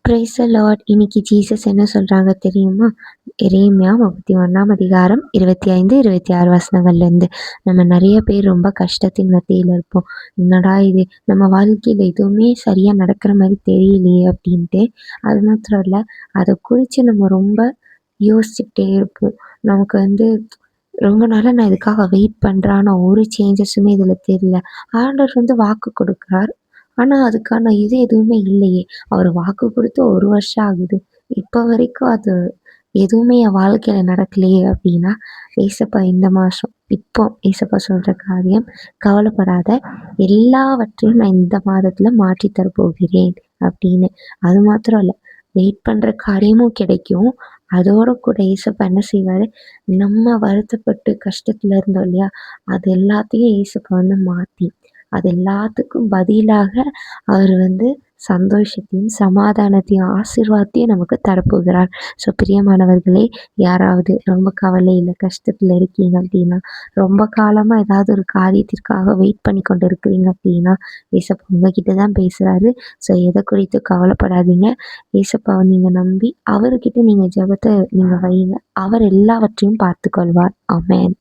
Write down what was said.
Praise the Lord. இன்னைக்கு Jesus என்ன சொல்றாங்க தெரியுமா? எரேமியா 31ஆம் அதிகாரம் 25, 26 வசனங்கள்லேருந்து. நம்ம நெறைய பேர் ரொம்ப கஷ்டத்தின் மத்தியில இருப்போம். என்னடா இது! நம்ம வாழ்க்கையில எதுவுமே சரியா நடக்கிற மாரி தெரியலையே அப்படின்ட்டு. அது மாத்திரம் இல்ல, அத குறிச்சு நம்ம ரொம்ப யோசிச்சுக்கிட்டே இருப்போம். நமக்கு ரொம்ப நாளா நான் இதுக்காக வெயிட் பண்றேன். ஆனா ஒரு சேஞ்சஸுமே இதுல தெரியல. ஆண்டவர் வாக்கு கொடுக்குறார். ஆனா அதுக்கான இது எதுவுமே இல்லையே! அவரு வாக்கு குடுத்து 1 வருஷம் ஆகுது. இப்ப வரைக்கும் அது எதுவுமே என் வாழ்க்கையில நடக்கலையே அப்டின்னா, ஏசப்பா இந்த மாசம் இப்போ ஏசப்பா சொல்ற காரியம், "கவலைப்படாத, எல்லாவற்றையும் நான் இந்த மாதத்துல மாற்றி தரப்போகிறேன்" அப்படின்னு. அது மாத்திரம் இல்ல, வெயிட் பண்ற காரியமும் கிடைக்கும். அதோட கூட ஏசப்பா என்ன செய்வாரு, நம்ம வருத்தப்பட்டு கஷ்டத்துல இருந்தோம் இல்லையா? அது எல்லாத்தையும் ஏசப்பா மாத்தி, அது எல்லாத்துக்கும் பதிலாக அவரு சந்தோஷத்தையும், சமாதானத்தையும், ஆசீர்வாதத்தையும் நமக்கு தரப்போகிறார். ஸோ பிரியமானவர்களே, யாராவது ரொம்ப கவலையில, கஷ்டத்துல இருக்கீங்க அப்படின்னா, ரொம்ப காலமா ஏதாவது ஒரு காரியத்திற்காக வெயிட் பண்ணி கொண்டு இருக்கிறீங்க அப்படின்னா, ஏசப்பா உங்ககிட்ட தான் பேசுறாரு. ஸோ எத குறித்தும் கவலைப்படாதீங்க. ஏசப்பாவ நீங்க நம்பி, அவருகிட்ட நீங்க ஜெபத்த நீங்க வையுங்க. அவர் எல்லாவற்றையும் பார்த்துக்கொள்வார். ஆமென்.